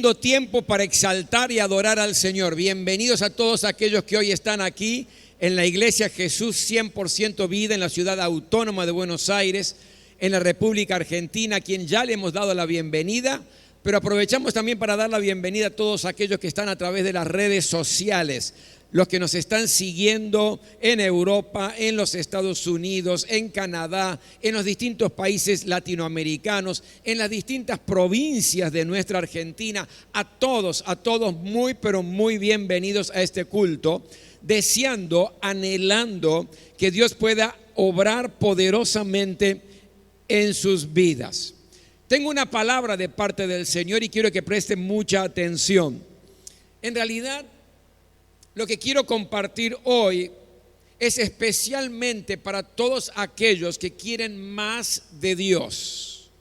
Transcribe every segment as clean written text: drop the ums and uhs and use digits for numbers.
lindo tiempo para exaltar y adorar al Señor. Bienvenidos a todos aquellos que hoy están aquí en la Iglesia Jesús 100% Vida en la ciudad autónoma de Buenos Aires, en la República Argentina, a quien ya le hemos dado la bienvenida, pero aprovechamos también para dar la bienvenida a todos aquellos que están a través de las redes sociales, los que nos están siguiendo en Europa, en los Estados Unidos, en Canadá, en los distintos países latinoamericanos, en las distintas provincias de nuestra Argentina. A todos muy, pero muy bienvenidos a este culto, deseando, anhelando que Dios pueda obrar poderosamente en sus vidas. Tengo una palabra de parte del Señor y quiero que presten mucha atención. En realidad, lo que quiero compartir hoy es especialmente para todos aquellos que quieren más de Dios,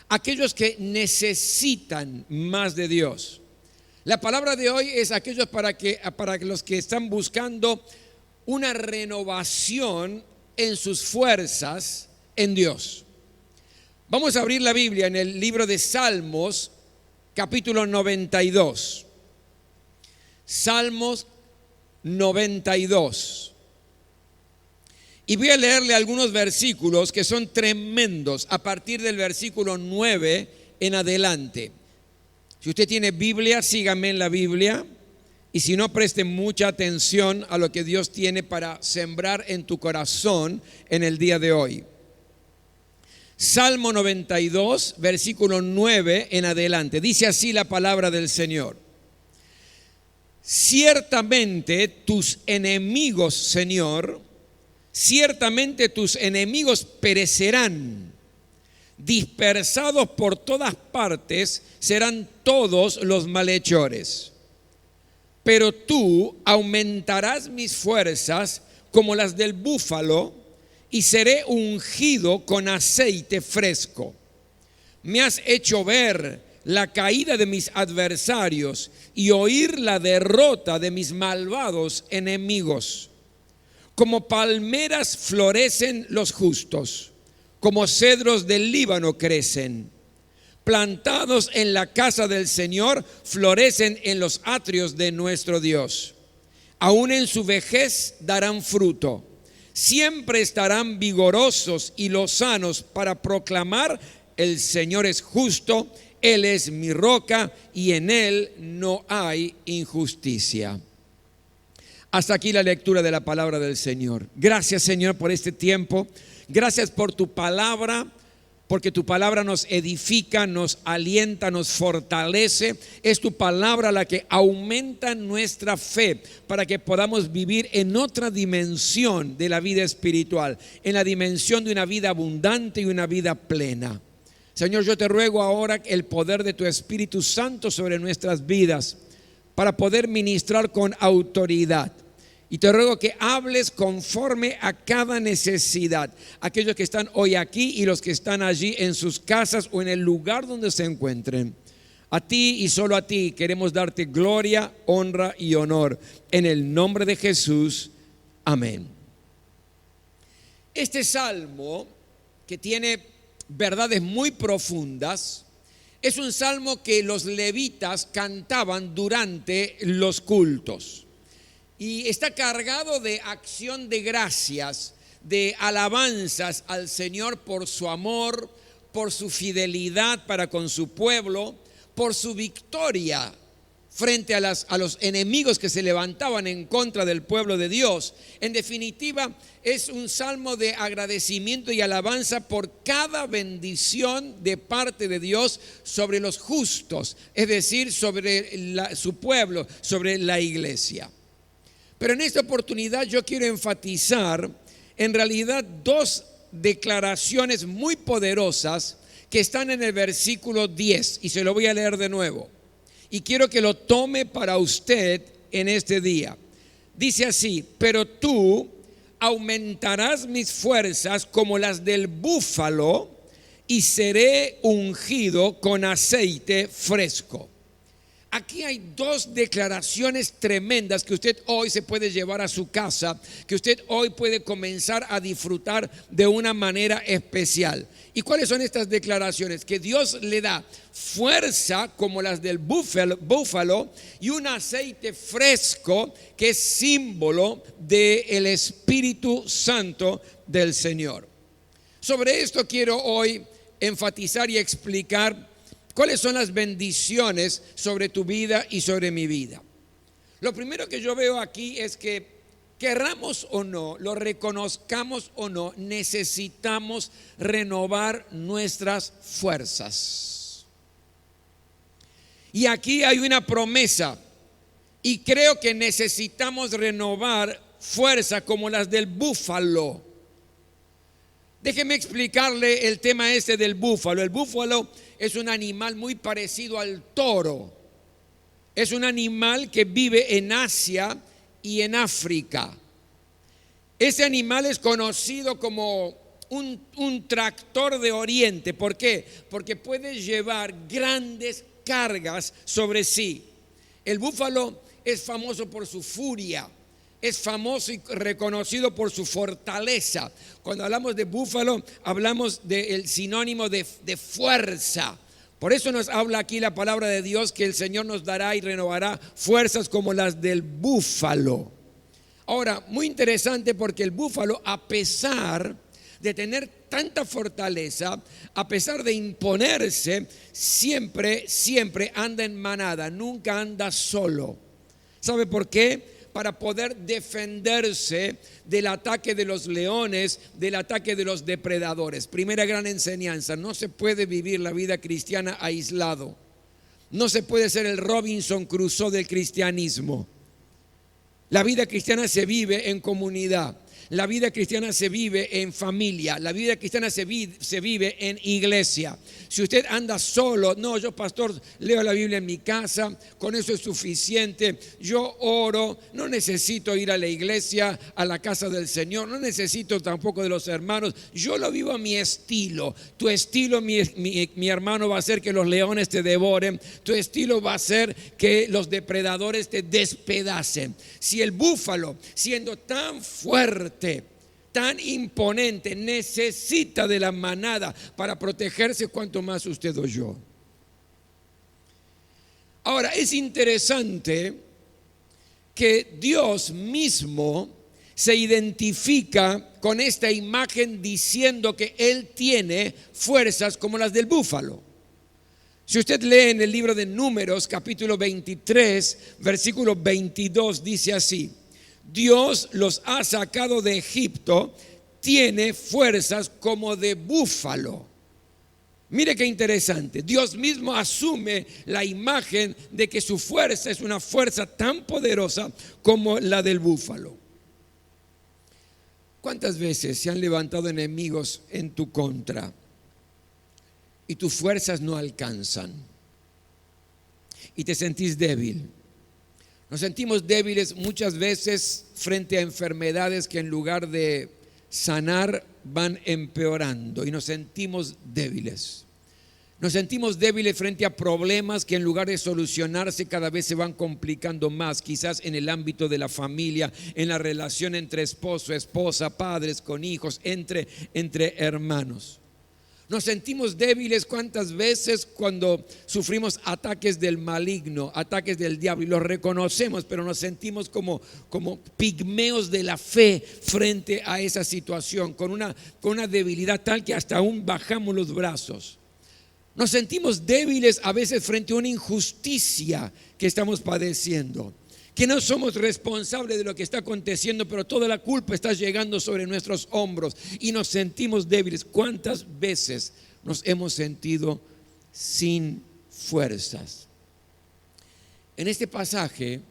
aquellos que necesitan más de Dios. La palabra de hoy es aquellos para los que están buscando una renovación en sus fuerzas en Dios. Vamos a abrir la Biblia en el libro de Salmos, capítulo 92. Salmos 92. Y voy a leerle algunos versículos que son tremendos a partir del versículo 9 en adelante. Si usted tiene Biblia, sígame en la Biblia, y si no, preste mucha atención a lo que Dios tiene para sembrar en tu corazón en el día de hoy. Salmo 92, versículo 9 en adelante. Dice así la palabra del Señor: ciertamente tus enemigos, Señor, ciertamente tus enemigos perecerán. Dispersados por todas partes serán todos los malhechores. Pero tú aumentarás mis fuerzas como las del búfalo, y seré ungido con aceite fresco. Me has hecho ver la caída de mis adversarios y oír la derrota de mis malvados enemigos. Como palmeras florecen los justos, como cedros del Líbano crecen. Plantados en la casa del Señor, florecen en los atrios de nuestro Dios. Aún en su vejez darán fruto. Siempre estarán vigorosos y lozanos para proclamar: el Señor es justo, Él es mi roca y en Él no hay injusticia. Hasta aquí la lectura de la palabra del Señor. Gracias, Señor, por este tiempo. Gracias por tu palabra, porque tu palabra nos edifica, nos alienta, nos fortalece. Es tu palabra la que aumenta nuestra fe para que podamos vivir en otra dimensión de la vida espiritual, en la dimensión de una vida abundante y una vida plena. Señor, yo te ruego ahora el poder de tu Espíritu Santo sobre nuestras vidas para poder ministrar con autoridad. Y te ruego que hables conforme a cada necesidad. Aquellos que están hoy aquí y los que están allí en sus casas o en el lugar donde se encuentren. A ti y solo a ti queremos darte gloria, honra y honor. En el nombre de Jesús. Amén. Este salmo, que tiene verdades muy profundas, es un salmo que los levitas cantaban durante los cultos. Y está cargado de acción de gracias, de alabanzas al Señor por su amor, por su fidelidad para con su pueblo, por su victoria frente a los enemigos que se levantaban en contra del pueblo de Dios. En definitiva, es un salmo de agradecimiento y alabanza por cada bendición de parte de Dios sobre los justos, es decir, sobre su pueblo, sobre la iglesia. Pero en esta oportunidad yo quiero enfatizar en realidad dos declaraciones muy poderosas que están en el versículo 10 y se lo voy a leer de nuevo. Y quiero que lo tome para usted en este día. Dice así: pero tú aumentarás mis fuerzas como las del búfalo y seré ungido con aceite fresco. aquí hay dos declaraciones tremendas que usted hoy se puede llevar a su casa, que usted hoy puede comenzar a disfrutar de una manera especial. ¿Y cuáles son estas declaraciones? Que Dios le da fuerza como las del búfalo y un aceite fresco que es símbolo del Espíritu Santo del Señor. Sobre esto quiero hoy enfatizar y explicar cuáles son las bendiciones sobre tu vida y sobre mi vida. Lo primero que yo veo aquí es que querramos o no, lo reconozcamos o no, necesitamos renovar nuestras fuerzas. Y aquí hay una promesa y creo que necesitamos renovar fuerza como las del búfalo. Déjeme explicarle el tema este del búfalo. El búfalo es un animal muy parecido al toro. Es un animal que vive en Asia y en África. Ese animal es conocido como un tractor de Oriente. ¿Por qué? Porque puede llevar grandes cargas sobre sí. El búfalo es famoso por su furia. Es famoso y reconocido por su fortaleza. Cuando hablamos de búfalo, hablamos del sinónimo de fuerza. Por eso nos habla aquí la palabra de Dios, que el Señor nos dará y renovará fuerzas como las del búfalo. Ahora, muy interesante, porque el búfalo, a pesar de tener tanta fortaleza, a pesar de imponerse, siempre anda en manada, nunca anda solo. ¿Sabe por qué? Para poder defenderse del ataque de los leones, del ataque de los depredadores. Primera gran enseñanza: no se puede vivir la vida cristiana aislado. No se puede ser el Robinson Crusoe del cristianismo. La vida cristiana se vive en comunidad. La vida cristiana se vive en familia. La vida cristiana se vive en iglesia. Si usted anda solo, no, yo pastor leo la Biblia en mi casa, con eso es suficiente. Yo oro, no necesito ir a la iglesia, a la casa del Señor, no necesito tampoco de los hermanos. Yo lo vivo a mi estilo. Tu estilo, mi hermano, va a ser que los leones te devoren. Tu estilo va a ser que los depredadores te despedacen. Si el búfalo, siendo tan fuerte, tan imponente, necesita de la manada para protegerse, cuanto más usted o yo. Ahora, es interesante que Dios mismo se identifica con esta imagen diciendo que Él tiene fuerzas como las del búfalo. Si usted lee en el libro de Números, capítulo 23, versículo 22, dice así: Dios los ha sacado de Egipto, tiene fuerzas como de búfalo. Mire qué interesante. Dios mismo asume la imagen de que su fuerza es una fuerza tan poderosa como la del búfalo. ¿Cuántas veces se han levantado enemigos en tu contra y tus fuerzas no alcanzan y te sentís débil? Nos sentimos débiles muchas veces frente a enfermedades que en lugar de sanar van empeorando, y nos sentimos débiles. Nos sentimos débiles frente a problemas que en lugar de solucionarse cada vez se van complicando más, quizás en el ámbito de la familia, en la relación entre esposo, esposa, padres con hijos, entre hermanos. Nos sentimos débiles cuántas veces cuando sufrimos ataques del maligno, ataques del diablo, y los reconocemos, pero nos sentimos como pigmeos de la fe frente a esa situación, con una debilidad tal que hasta aún bajamos los brazos. Nos sentimos débiles a veces frente a una injusticia que estamos padeciendo, que no somos responsables de lo que está aconteciendo, pero toda la culpa está llegando sobre nuestros hombros y nos sentimos débiles. ¿Cuántas veces nos hemos sentido sin fuerzas? En este pasaje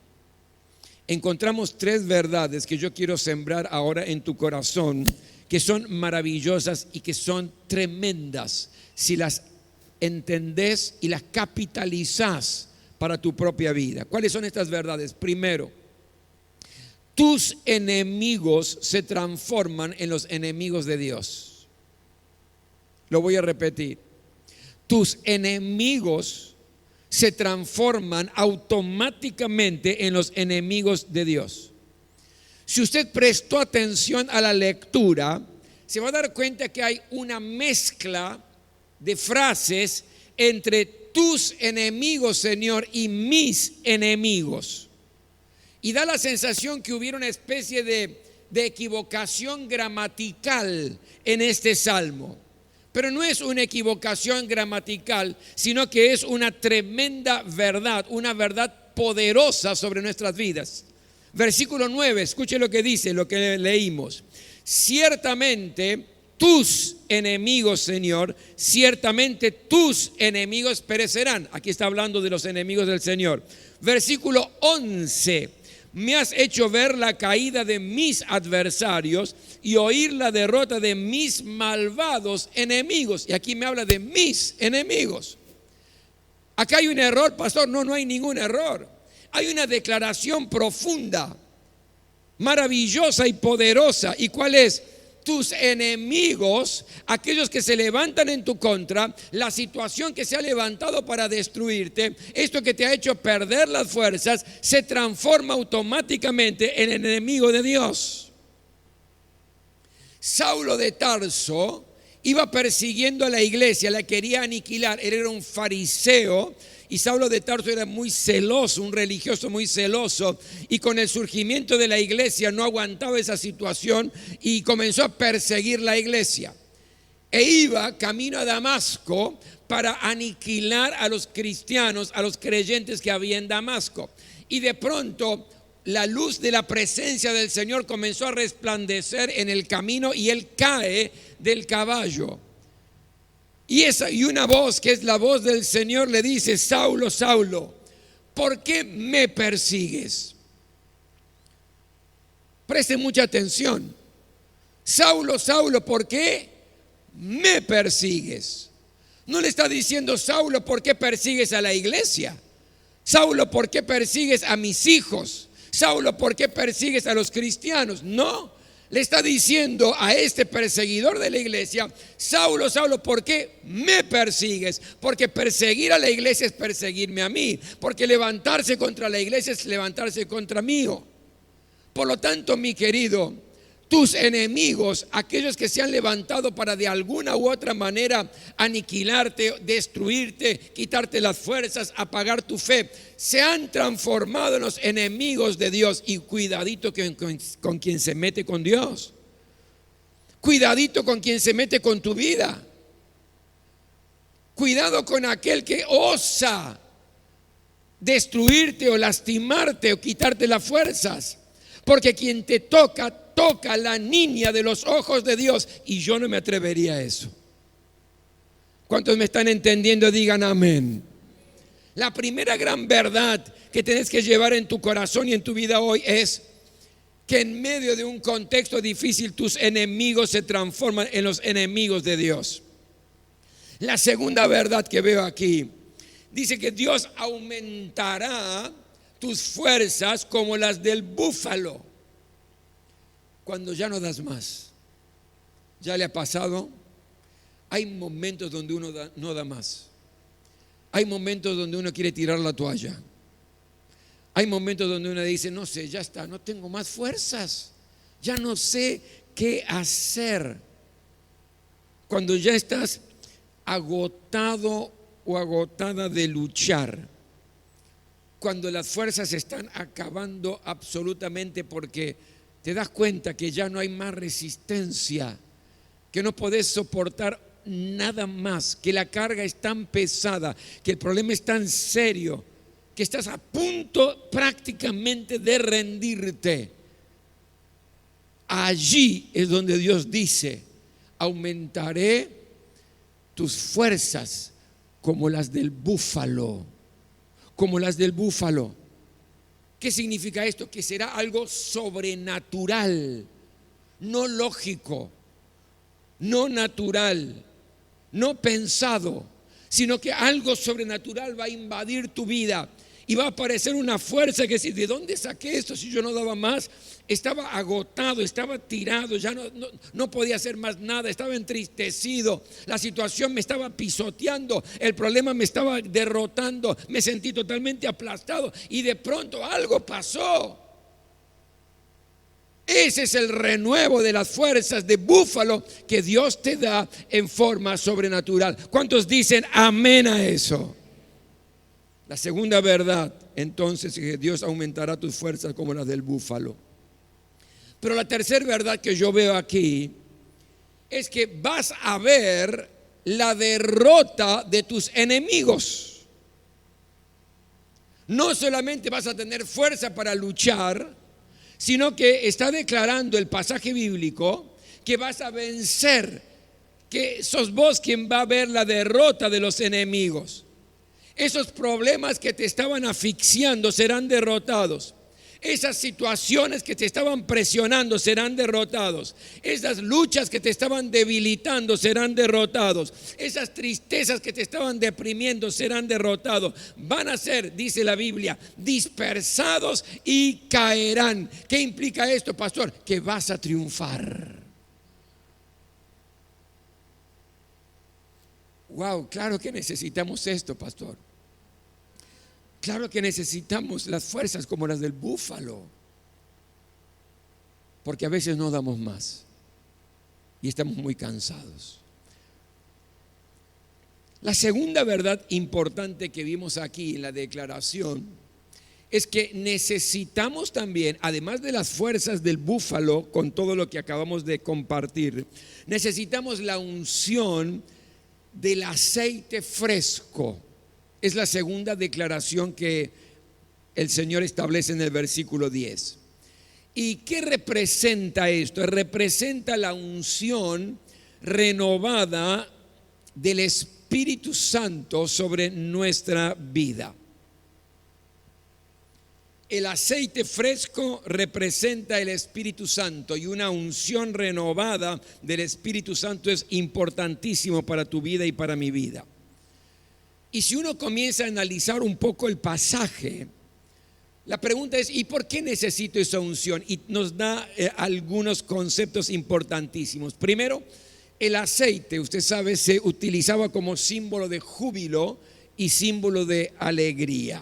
encontramos tres verdades que yo quiero sembrar ahora en tu corazón, que son maravillosas y que son tremendas si las entendés y las capitalizás para tu propia vida. ¿Cuáles son estas verdades? Primero, tus enemigos se transforman en los enemigos de Dios. Lo voy a repetir. Tus enemigos se transforman automáticamente en los enemigos de Dios. Si usted prestó atención a la lectura, se va a dar cuenta que hay una mezcla de frases entre tus enemigos, Señor, y mis enemigos. Y da la sensación que hubiera una especie de equivocación gramatical en este salmo. Pero no es una equivocación gramatical, sino que es una tremenda verdad, una verdad poderosa sobre nuestras vidas. Versículo 9, escuche lo que dice, lo que leímos. Ciertamente tus enemigos, Señor, ciertamente tus enemigos perecerán. Aquí está hablando de los enemigos del Señor. Versículo 11. Me has hecho ver la caída de mis adversarios y oír la derrota de mis malvados enemigos. Y aquí me habla de mis enemigos. Acá hay un error, pastor. No hay ningún error. Hay una declaración profunda, maravillosa y poderosa. ¿Y cuál es? Tus enemigos, aquellos que se levantan en tu contra, la situación que se ha levantado para destruirte, esto que te ha hecho perder las fuerzas, se transforma automáticamente en el enemigo de Dios. Saulo de Tarso iba persiguiendo a la iglesia, la quería aniquilar. Él era un fariseo. Y Saulo de Tarso era muy celoso, un religioso muy celoso, y con el surgimiento de la iglesia no aguantaba esa situación y comenzó a perseguir la iglesia. E iba camino a Damasco para aniquilar a los cristianos, a los creyentes que había en Damasco. Y de pronto la luz de la presencia del Señor comenzó a resplandecer en el camino y él cae del caballo. Y una voz, que es la voz del Señor, le dice: Saulo, Saulo, ¿por qué me persigues? Preste mucha atención. Saulo, Saulo, ¿por qué me persigues? No le está diciendo: Saulo, ¿por qué persigues a la iglesia? Saulo, ¿por qué persigues a mis hijos? Saulo, ¿por qué persigues a los cristianos? No. Le está diciendo a este perseguidor de la iglesia: Saulo, Saulo, ¿por qué me persigues? Porque perseguir a la iglesia es perseguirme a mí. Porque levantarse contra la iglesia es levantarse contra mí. Por lo tanto, mi querido, tus enemigos, aquellos que se han levantado para de alguna u otra manera aniquilarte, destruirte, quitarte las fuerzas, apagar tu fe, se han transformado en los enemigos de Dios. Y cuidadito con quien se mete con Dios. Cuidadito con quien se mete con tu vida. Cuidado con aquel que osa destruirte o lastimarte o quitarte las fuerzas. Porque quien te toca la niña de los ojos de Dios. Y yo no me atrevería a eso. ¿Cuántos me están entendiendo? Digan amén. La primera gran verdad que tenés que llevar en tu corazón y en tu vida hoy es que en medio de un contexto difícil tus enemigos se transforman en los enemigos de Dios. La segunda verdad que veo aquí dice que Dios aumentará tus fuerzas como las del búfalo. Cuando ya no das más. ¿Ya le ha pasado? Hay momentos donde uno no da más. Hay momentos donde uno quiere tirar la toalla. Hay momentos donde uno dice: no sé, ya está, no tengo más fuerzas. Ya no sé qué hacer. Cuando ya estás agotado o agotada de luchar. Cuando las fuerzas están acabando absolutamente, porque te das cuenta que ya no hay más resistencia, que no podés soportar nada más, que la carga es tan pesada, que el problema es tan serio, que estás a punto prácticamente de rendirte. Allí es donde Dios dice: aumentaré tus fuerzas como las del búfalo, como las del búfalo. ¿Qué significa esto? Que será algo sobrenatural, no lógico, no natural, no pensado, sino que algo sobrenatural va a invadir tu vida. Y va a aparecer una fuerza que dice, ¿de dónde saqué esto si yo no daba más? Estaba agotado, estaba tirado, ya no podía hacer más nada, estaba entristecido, la situación me estaba pisoteando, el problema me estaba derrotando, me sentí totalmente aplastado y de pronto algo pasó. Ese es el renuevo de las fuerzas de búfalo que Dios te da en forma sobrenatural. ¿Cuántos dicen amén a eso? La segunda verdad, entonces, es que Dios aumentará tus fuerzas como las del búfalo. Pero la tercera verdad que yo veo aquí es que vas a ver la derrota de tus enemigos. No solamente vas a tener fuerza para luchar, sino que está declarando el pasaje bíblico que vas a vencer, que sos vos quien va a ver la derrota de los enemigos. Esos problemas que te estaban asfixiando serán derrotados. Esas situaciones que te estaban presionando serán derrotados. Esas luchas que te estaban debilitando serán derrotados. Esas tristezas que te estaban deprimiendo serán derrotados. Van a ser, dice la Biblia, dispersados y caerán. ¿Qué implica esto, pastor? Que vas a triunfar. Wow, claro que necesitamos esto, pastor. Claro que necesitamos las fuerzas como las del búfalo, porque a veces no damos más y estamos muy cansados. La segunda verdad importante que vimos aquí en la declaración es que necesitamos también, además de las fuerzas del búfalo, con todo lo que acabamos de compartir, necesitamos la unción del aceite fresco. Es la segunda declaración que el Señor establece en el versículo 10. ¿Y qué representa esto? Representa la unción renovada del Espíritu Santo sobre nuestra vida. El aceite fresco representa el Espíritu Santo y una unción renovada del Espíritu Santo es importantísimo para tu vida y para mi vida. Y si uno comienza a analizar un poco el pasaje, la pregunta es, ¿y por qué necesito esa unción? Y nos da algunos conceptos importantísimos. Primero, el aceite, usted sabe, se utilizaba como símbolo de júbilo y símbolo de alegría.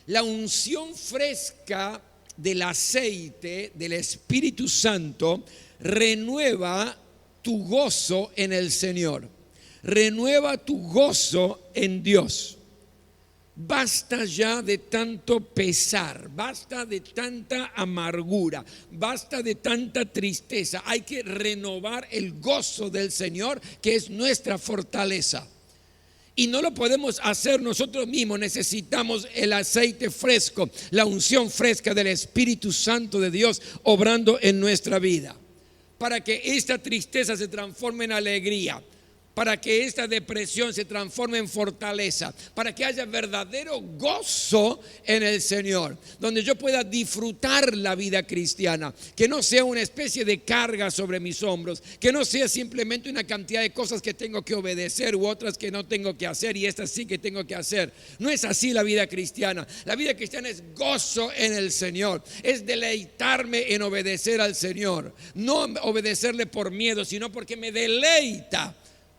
La unción fresca del aceite del Espíritu Santo renueva tu gozo en el Señor. Renueva tu gozo en Dios. Basta ya de tanto pesar, basta de tanta amargura, basta de tanta tristeza. Hay que renovar el gozo del Señor, que es nuestra fortaleza. Y no lo podemos hacer nosotros mismos. Necesitamos el aceite fresco, la unción fresca del Espíritu Santo de Dios obrando en nuestra vida, para que esta tristeza se transforme en alegría, para que esta depresión se transforme en fortaleza, para que haya verdadero gozo en el Señor, donde yo pueda disfrutar la vida cristiana, que no sea una especie de carga sobre mis hombros, que no sea simplemente una cantidad de cosas que tengo que obedecer u otras que no tengo que hacer y estas sí que tengo que hacer. No es así la vida cristiana. La vida cristiana es gozo en el Señor, es deleitarme en obedecer al Señor, no obedecerle por miedo, sino porque me deleita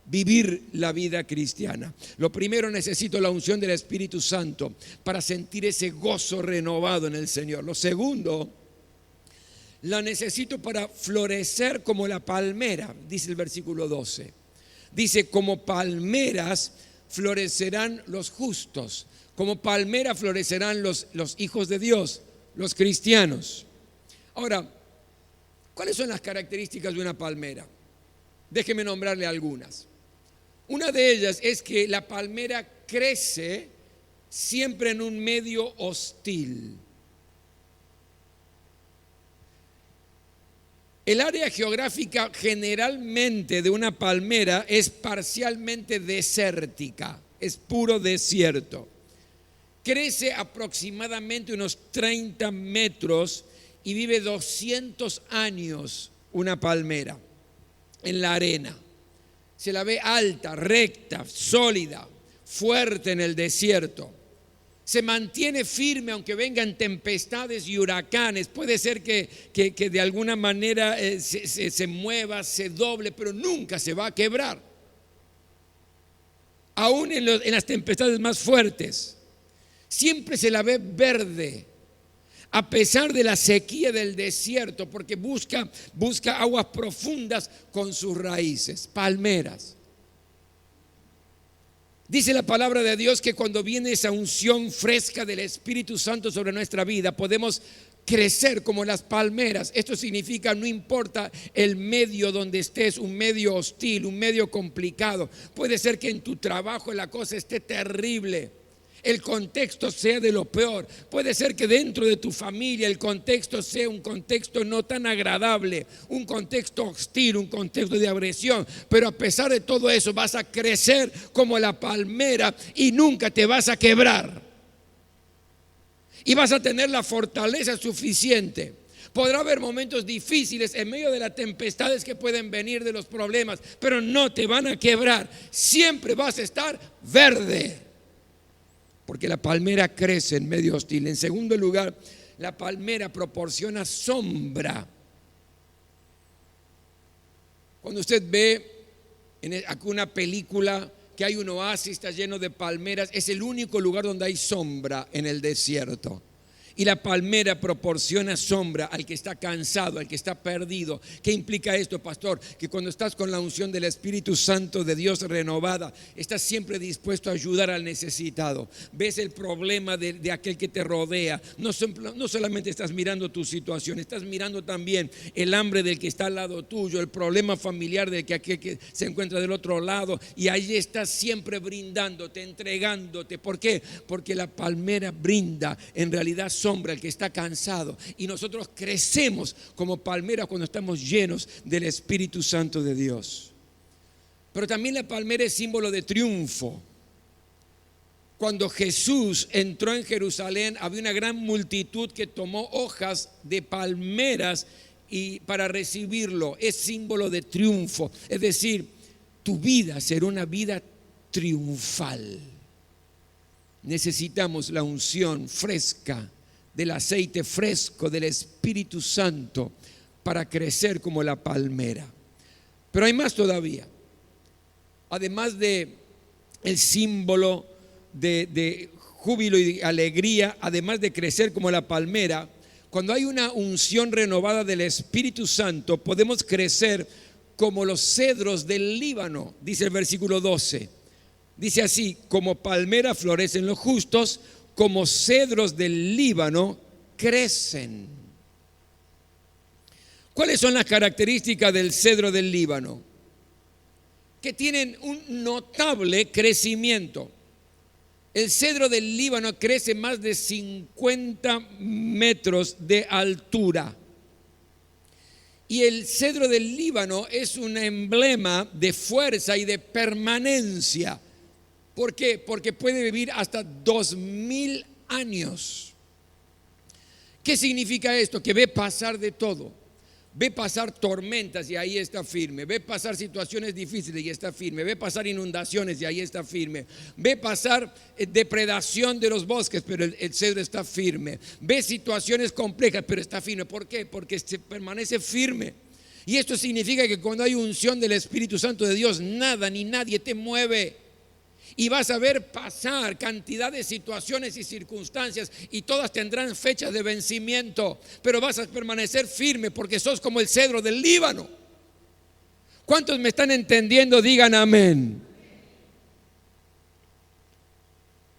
vivir la vida cristiana. Lo primero, necesito la unción del Espíritu Santo para sentir ese gozo renovado en el Señor. Lo segundo, la necesito para florecer como la palmera, dice el versículo 12. Dice, como palmeras florecerán los justos, como palmera florecerán los hijos de Dios, los cristianos. Ahora, ¿cuáles son las características de una palmera? Déjeme nombrarle algunas. Una de ellas es que la palmera crece siempre en un medio hostil. El área geográfica generalmente de una palmera es parcialmente desértica, es puro desierto. Crece aproximadamente unos 30 metros y vive 200 años una palmera en la arena. Se la ve alta, recta, sólida, fuerte en el desierto. se mantiene firme aunque vengan tempestades y huracanes. Puede ser que de alguna manera se mueva, se doble, pero nunca se va a quebrar. Aún en las tempestades más fuertes, siempre se la ve verde, a pesar de la sequía del desierto, porque busca aguas profundas con sus raíces, palmeras. Dice la palabra de Dios que cuando viene esa unción fresca del Espíritu Santo sobre nuestra vida, podemos crecer como las palmeras. Esto significa, no importa el medio donde estés, un medio hostil, un medio complicado. Puede ser que en tu trabajo la cosa esté terrible, el contexto sea de lo peor. Puede ser que dentro de tu familia el contexto sea un contexto no tan agradable, un contexto hostil, un contexto de agresión. Pero a pesar de todo eso vas a crecer como la palmera y nunca te vas a quebrar. Y vas a tener la fortaleza suficiente. Podrá haber momentos difíciles en medio de las tempestades que pueden venir, de los problemas, pero no te van a quebrar. Siempre vas a estar verde, porque la palmera crece en medio hostil. En segundo lugar, la palmera proporciona sombra. Cuando usted ve en alguna película que hay un oasis, está lleno de palmeras, es el único lugar donde hay sombra en el desierto. Y la palmera proporciona sombra al que está cansado, al que está perdido. ¿Qué implica esto, pastor? Que cuando estás con la unción del Espíritu Santo de Dios renovada, estás siempre dispuesto a ayudar al necesitado. Ves el problema de aquel que te rodea. No solamente estás mirando tu situación, estás mirando también el hambre del que está al lado tuyo, el problema familiar del que aquel que se encuentra del otro lado. Y ahí estás siempre brindándote, entregándote. ¿Por qué? Porque la palmera brinda en realidad sombra al que está cansado, y nosotros crecemos como palmeras cuando estamos llenos del Espíritu Santo de Dios. Pero también la palmera es símbolo de triunfo. Cuando Jesús entró en Jerusalén, había una gran multitud que tomó hojas de palmeras y para recibirlo. Es símbolo de triunfo, es decir, tu vida será una vida triunfal. Necesitamos la unción fresca del aceite fresco del Espíritu Santo para crecer como la palmera. Pero hay más todavía. Además de el símbolo de júbilo y alegría, además de crecer como la palmera, cuando hay una unción renovada del Espíritu Santo, podemos crecer como los cedros del Líbano, dice el versículo 12. Dice así: como palmera florecen los justos, como cedros del Líbano crecen. ¿Cuáles son las características del cedro del Líbano? Que tienen un notable crecimiento. El cedro del Líbano crece más de 50 metros de altura. Y el cedro del Líbano es un emblema de fuerza y de permanencia. ¿Por qué? Porque puede vivir hasta 2000 años. ¿Qué significa esto? Que ve pasar de todo. Ve pasar tormentas y ahí está firme. Ve pasar situaciones difíciles y está firme. Ve pasar inundaciones y ahí está firme. Ve pasar depredación de los bosques, pero el cedro está firme. Ve situaciones complejas, pero está firme. ¿Por qué? Porque se permanece firme. Y esto significa que cuando hay unción del Espíritu Santo de Dios, nada ni nadie te mueve. Y vas a ver pasar cantidad de situaciones y circunstancias, y todas tendrán fechas de vencimiento, pero vas a permanecer firme porque sos como el cedro del Líbano. ¿Cuántos me están entendiendo? Digan amén.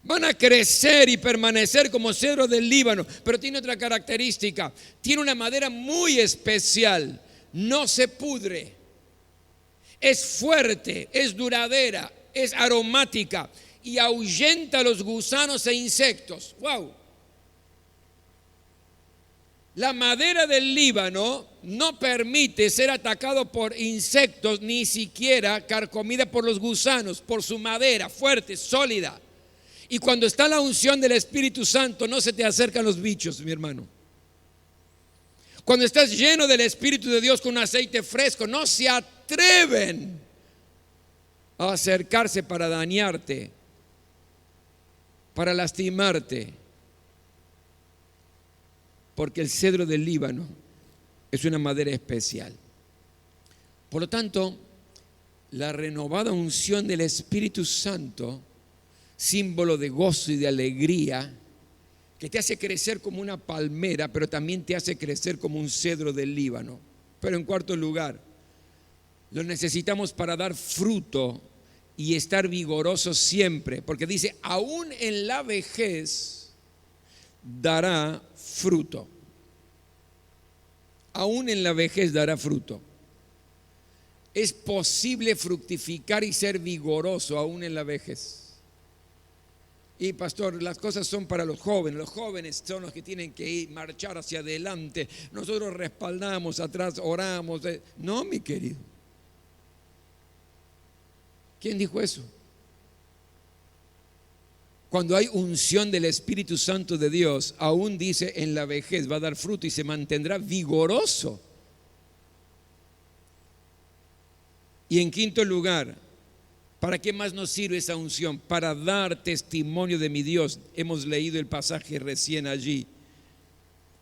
Van a crecer y permanecer como cedro del Líbano, pero tiene otra característica. Tiene una madera muy especial, no se pudre, es fuerte, es duradera, es aromática y ahuyenta a los gusanos e insectos. ¡Wow! La madera del Líbano no permite ser atacado por insectos, ni siquiera carcomida por los gusanos, por su madera fuerte, sólida. Y cuando está la unción del Espíritu Santo, no se te acercan los bichos, mi hermano. Cuando estás lleno del Espíritu de Dios con un aceite fresco, no se atreven a acercarse para dañarte, para lastimarte, porque el cedro del Líbano es una madera especial. Por lo tanto, la renovada unción del Espíritu Santo, símbolo de gozo y de alegría, que te hace crecer como una palmera, pero también te hace crecer como un cedro del Líbano. Pero en cuarto lugar, lo necesitamos para dar fruto y estar vigorosos siempre, porque dice, aún en la vejez dará fruto. Aún en la vejez dará fruto. Es posible fructificar y ser vigoroso aún en la vejez. Y pastor, las cosas son para los jóvenes son los que tienen que ir, marchar hacia adelante, nosotros respaldamos atrás, oramos. No, mi querido. ¿Quién dijo eso? Cuando hay unción del Espíritu Santo de Dios, aún dice en la vejez va a dar fruto y se mantendrá vigoroso. Y en quinto lugar, ¿para qué más nos sirve esa unción? Para dar testimonio de mi Dios. Hemos leído el pasaje recién allí.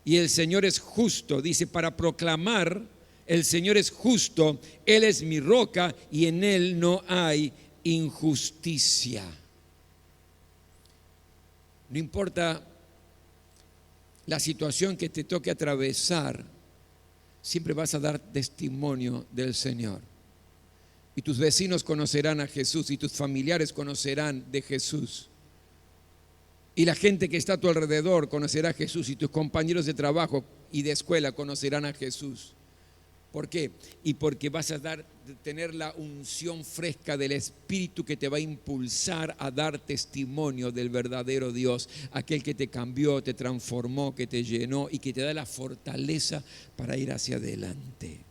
Y el Señor es justo, dice, para proclamar, el Señor es justo, Él es mi roca y en Él no hay injusticia. No importa la situación que te toque atravesar, siempre vas a dar testimonio del Señor. Y tus vecinos conocerán a Jesús y tus familiares conocerán de Jesús. Y la gente que está a tu alrededor conocerá a Jesús y tus compañeros de trabajo y de escuela conocerán a Jesús. ¿Por qué? Y porque vas a tener la unción fresca del Espíritu que te va a impulsar a dar testimonio del verdadero Dios, aquel que te cambió, te transformó, que te llenó y que te da la fortaleza para ir hacia adelante.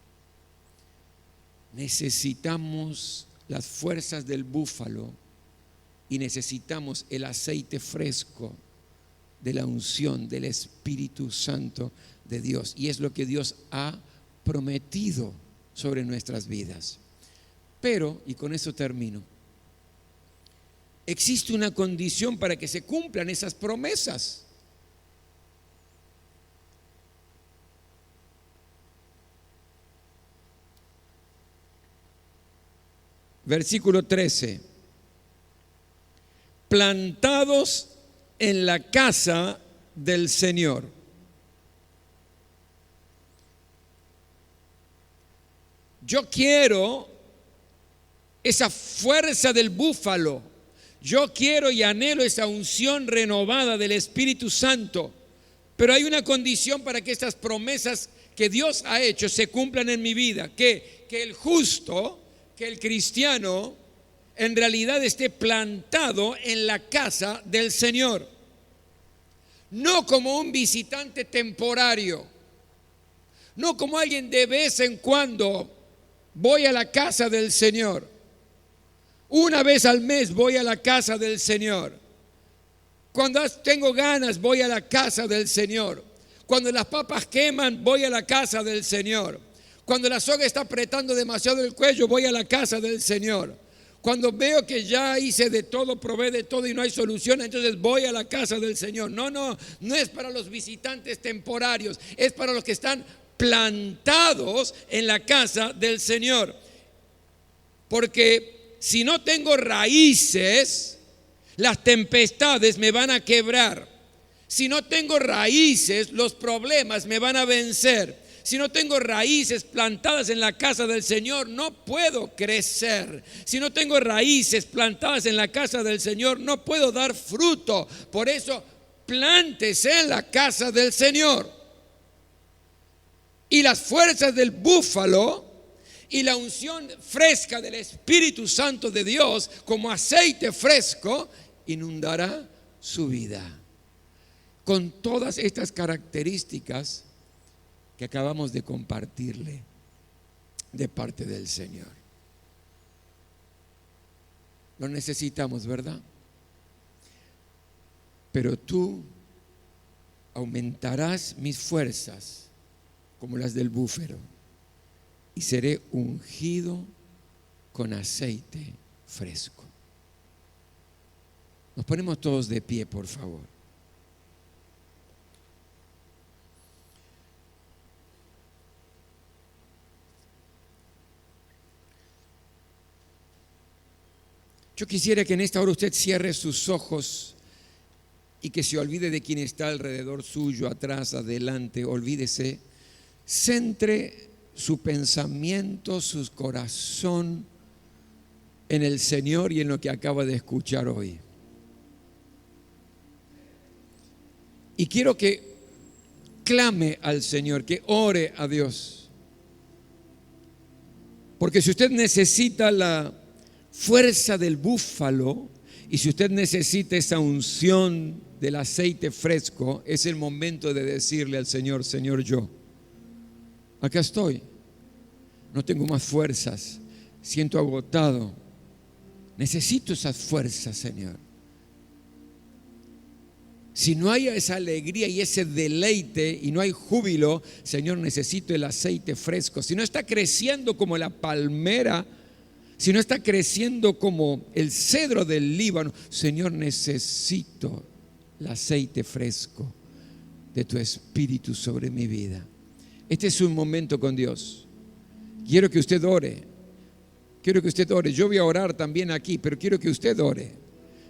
Necesitamos las fuerzas del búfalo y necesitamos el aceite fresco de la unción del Espíritu Santo de Dios. Y es lo que Dios ha prometido sobre nuestras vidas. Pero, y con eso termino, existe una condición para que se cumplan esas promesas. Versículo 13. Plantados en la casa del Señor. Yo quiero esa fuerza del búfalo. Yo quiero y anhelo esa unción renovada del Espíritu Santo. Pero hay una condición para que estas promesas que Dios ha hecho se cumplan en mi vida. Que el justo, que el cristiano, en realidad esté plantado en la casa del Señor. No como un visitante temporario. No como alguien de vez en cuando. Voy a la casa del Señor. Una vez al mes voy a la casa del Señor. Cuando tengo ganas voy a la casa del Señor. Cuando las papas queman voy a la casa del Señor. Cuando la soga está apretando demasiado el cuello voy a la casa del Señor. Cuando veo que ya hice de todo, probé de todo y no hay solución, entonces voy a la casa del Señor. No es para los visitantes temporarios, es para los que están plantados en la casa del Señor. Porque si no tengo raíces, las tempestades me van a quebrar. Si no tengo raíces, los problemas me van a vencer. Si no tengo raíces plantadas en la casa del Señor, no puedo crecer. Si no tengo raíces plantadas en la casa del Señor, no puedo dar fruto. Por eso, plántese en la casa del Señor. Y las fuerzas del búfalo y la unción fresca del Espíritu Santo de Dios como aceite fresco inundará su vida. Con todas estas características que acabamos de compartirle de parte del Señor. Lo necesitamos, ¿verdad? Pero tú aumentarás mis fuerzas como las del búfalo y seré ungido con aceite fresco. Nos ponemos todos de pie, por favor. Yo quisiera que en esta hora usted cierre sus ojos y que se olvide de quien está alrededor suyo, atrás, adelante, olvídese. Centre su pensamiento, su corazón en el Señor y en lo que acaba de escuchar hoy. Y quiero que clame al Señor, que ore a Dios. Porque si usted necesita la fuerza del búfalo y si usted necesita esa unción del aceite fresco, es el momento de decirle al Señor: Señor, yo acá estoy, no tengo más fuerzas, siento agotado, necesito esas fuerzas, Señor. Si no hay esa alegría y ese deleite y no hay júbilo, Señor, necesito el aceite fresco. Si no está creciendo como la palmera, si no está creciendo como el cedro del Líbano, Señor, necesito el aceite fresco de tu Espíritu sobre mi vida. Este es un momento con Dios. Quiero que usted ore. Quiero que usted ore. Yo voy a orar también aquí, pero quiero que usted ore.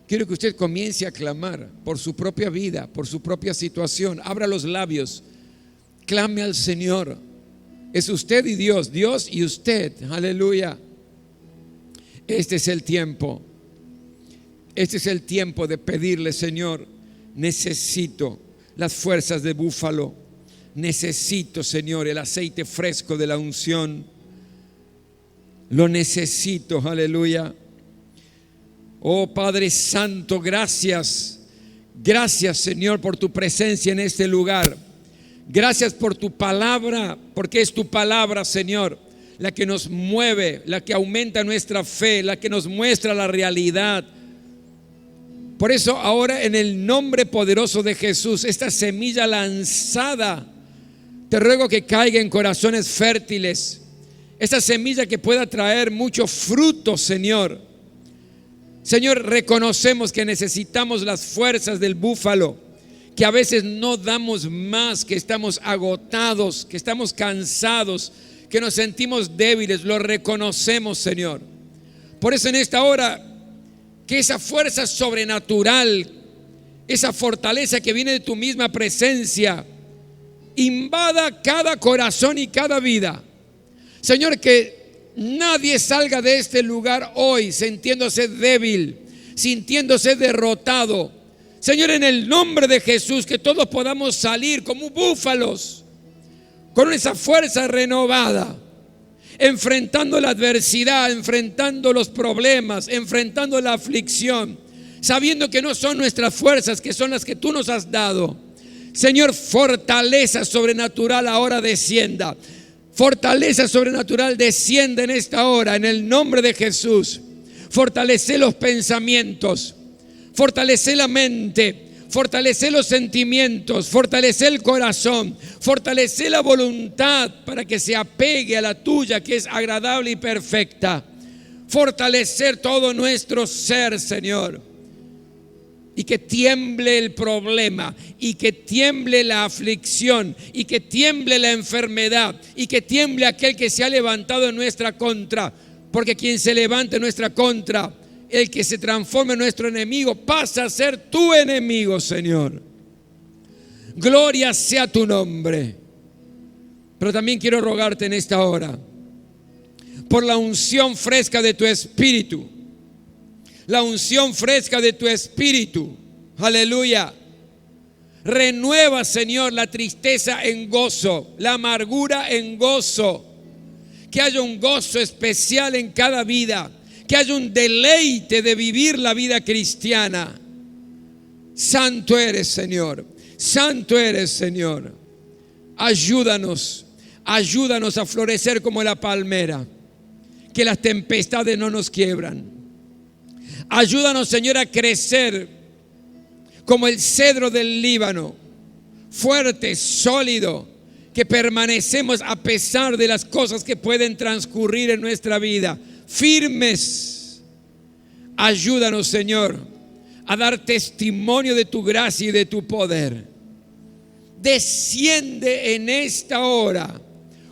Quiero que usted comience a clamar por su propia vida, por su propia situación. Abra los labios, clame al Señor. Es usted y Dios, Dios y usted. Aleluya. Este es el tiempo. Este es el tiempo de pedirle: Señor, necesito las fuerzas de búfalo. Necesito, Señor, el aceite fresco de la unción. Lo necesito. Aleluya. Oh Padre Santo, gracias. Gracias, Señor, por tu presencia en este lugar. Gracias por tu palabra, porque es tu palabra, Señor, la que nos mueve, la que aumenta nuestra fe, la que nos muestra la realidad. Por eso ahora, en el nombre poderoso de Jesús, esta semilla lanzada, te ruego que caiga en corazones fértiles. Esta semilla que pueda traer mucho fruto, Señor. Señor, reconocemos que necesitamos las fuerzas del búfalo, que a veces no damos más, que estamos agotados, que estamos cansados, que nos sentimos débiles. Lo reconocemos, Señor. Por eso en esta hora, que esa fuerza sobrenatural, esa fortaleza que viene de tu misma presencia, invada cada corazón y cada vida. Señor, que nadie salga de este lugar hoy sintiéndose débil, sintiéndose derrotado. Señor, en el nombre de Jesús, que todos podamos salir como búfalos, con esa fuerza renovada, enfrentando la adversidad, enfrentando los problemas, enfrentando la aflicción, sabiendo que no son nuestras fuerzas, que son las que tú nos has dado. Señor, fortaleza sobrenatural ahora descienda. Fortaleza sobrenatural desciende en esta hora, en el nombre de Jesús. Fortalece los pensamientos, fortalece la mente, fortalece los sentimientos, fortalece el corazón, fortalece la voluntad para que se apegue a la tuya, que es agradable y perfecta. Fortalecer todo nuestro ser, Señor. Y que tiemble el problema, y que tiemble la aflicción, y que tiemble la enfermedad, y que tiemble aquel que se ha levantado en nuestra contra. Porque quien se levante en nuestra contra, el que se transforme en nuestro enemigo, pasa a ser tu enemigo, Señor. Gloria sea tu nombre. Pero también quiero rogarte en esta hora por la unción fresca de tu Espíritu. La unción fresca de tu Espíritu. Aleluya. Renueva, Señor, la tristeza en gozo, la amargura en gozo. Que haya un gozo especial en cada vida. Que haya un deleite de vivir la vida cristiana. Santo eres, Señor. Santo eres, Señor. Ayúdanos. Ayúdanos a florecer como la palmera. Que las tempestades no nos quiebran. Ayúdanos, Señor, a crecer como el cedro del Líbano, fuerte, sólido, que permanecemos a pesar de las cosas que pueden transcurrir en nuestra vida, firmes. Ayúdanos, Señor, a dar testimonio de tu gracia y de tu poder. Desciende en esta hora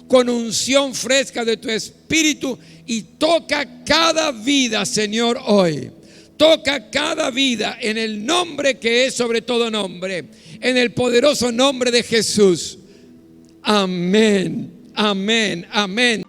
con unción fresca de tu Espíritu y toca cada vida, Señor, hoy. Toca cada vida en el nombre que es sobre todo nombre, en el poderoso nombre de Jesús. Amén, amén, amén.